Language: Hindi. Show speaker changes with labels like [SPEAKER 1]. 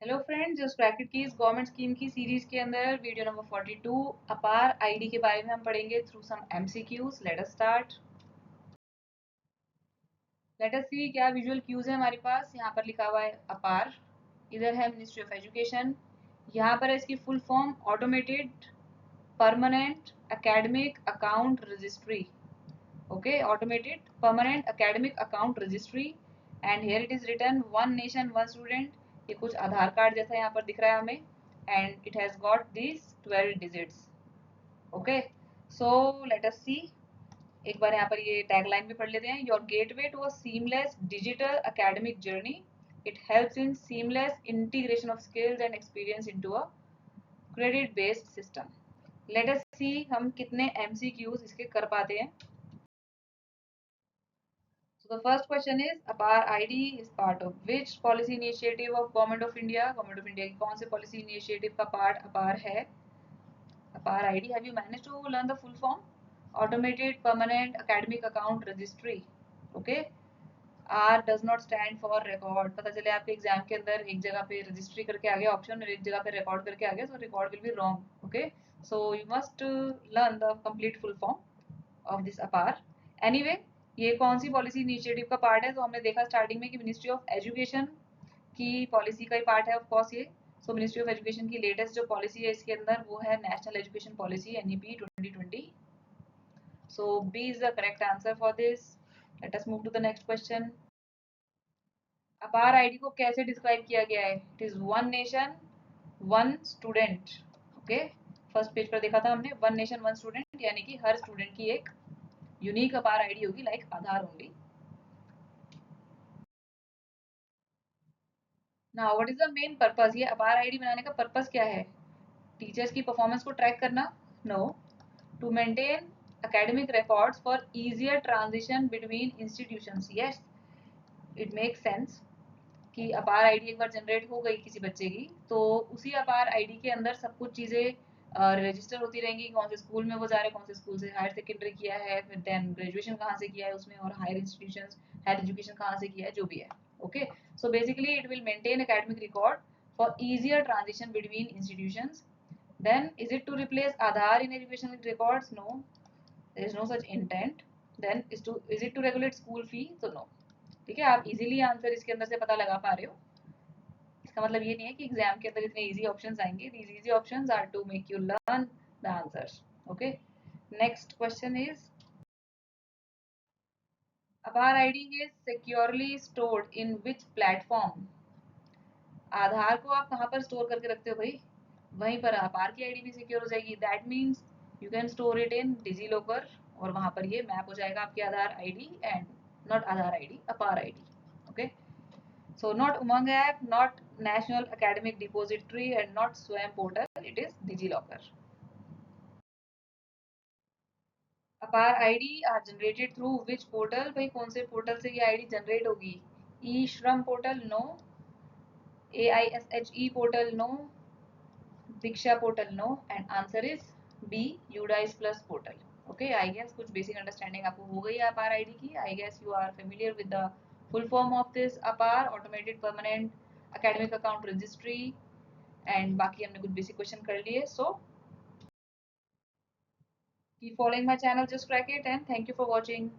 [SPEAKER 1] हेलो फ्रेंड्स, जो ब्रैकेट कीज गवर्नमेंट स्कीम की सीरीज के अंदर वीडियो नंबर 42 अपार आईडी के बारे में हम पढ़ेंगे through some MCQs. Let us start. Let us see क्या विजुअल क्यूज है हमारे पास। यहाँ पर लिखा हुआ है अपार, इधर है मिनिस्ट्री ऑफ एजुकेशन, यहाँ पर है इसकी full form automated permanent academic account registry. Okay, automated permanent academic account registry. And here it is written one nation one student. ये कुछ आधार कार्ड जैसा यहाँ पर दिख रहा है हमें। And it has got this 12 डिजिट्स। Okay, so let us see. एक बार यहाँ पर ये टैगलाइन भी पढ़ लेते हैं। Your gateway to a seamless digital academic journey, it helps in seamless integration of skills and experience into a credit based system. Let us see हम कितने एमसीक्यूज इसके कर पाते हैं। So the first question is APAR ID is part of which policy initiative of Government of India? Government of India की कौन से policy initiative का part APAR है? APAR ID, have you managed to learn the full form? Automated Permanent Academic Account Registry. Okay. R does not stand for record. पता चले आपके एग्जाम के अंदर एक जगह पे रजिस्ट्री करके आ गया ऑप्शन और एक जगह पे रिकॉर्ड करके आ गया, so record will be wrong. Okay, so you must learn the complete full form of this APAAR. Anyway, ये कौन सी पॉलिसी इनिशिएटिव का पार्ट है? तो हमने देखा स्टार्टिंग में कि मिनिस्ट्री ऑफ एजुकेशन की पॉलिसी का ही पार्ट है ऑफ कोर्स ये। सो मिनिस्ट्री ऑफ एजुकेशन की लेटेस्ट जो पॉलिसी है इसके अंदर वो है national education policy NEP 2020। So B is the correct answer for this. Let us move to the next question. APAAR ID को कैसे डिस्क्राइब किया गया है? It is one nation one student. Okay, first page पर देखा था हमने वन नेशन वन स्टूडेंट, यानी कि हर स्टूडेंट की एक यूनिक अपार आईडी होगी, like Aadhaar only. Now what is the main purpose? ये अपार आईडी बनाने का पर्पस क्या है? टीचर्स की परफॉर्मेंस को ट्रैक करना? No, to maintain academic records for easier transition between institutions. Yes, it makes sense कि अपार आईडी एक बार जनरेट हो गई किसी बच्चे की तो उसी अपार आईडी के अंदर सब कुछ चीज़ें रजिस्टर होती रहेंगी। कौन से स्कूल में वो जा रहे हैं, कौन से स्कूल से हायर सेकेंडरी किया है, फिर देन ग्रेजुएशन कहाँ से किया है उसमें, और हायर इंस्टीट्यूशन हायर एजुकेशन कहाँ से किया है, जो भी है। Okay, so basically it will maintain academic record for easier transition between institutions. Then is it to replace Aadhaar in educational records? No, there is no such intent. Then is it to regulate school fee? तो no. ठीक है, आप इजीली आंसर इसके अंदर से पता लगा पा रहे हो। इसका मतलब ये नहीं है कि एग्जाम के अंदर इतने इजी ऑप्शंस आएंगे। These easy options are to make you learn the answers. Okay, next question is APAAR ID is securely stored in which platform? Aadhaar को आप कहाँ पर स्टोर करके रखते हो भाई? वहीं पर अपार की आईडी भी सिक्योर हो जाएगी। That means you can store it in DigiLocker और वहां पर ये मैप हो जाएगा आपकी Aadhaar ID and not Aadhaar ID, APAAR ID. Okay, so not Umang app, not National Academic Depository and not Swayam portal, it is DigiLocker. अपार ID are generated through which portal? भाई कौन से पोर्टल से ये आईडी जनरेट होगी? E Shram portal? No. AISHE portal? No. Diksha portal? No. And answer is B, UDISE plus portal. Okay, I guess कुछ बेसिक अंडरस्टैंडिंग आपको हो गई है अपार आईडी की। I guess you are familiar with the full form of this APAAR, automated permanent academic account registry. And बाकी हमने कुछ बेसिक क्वेश्चन कर लिए। So keep following my channel just crack it and thank you for watching.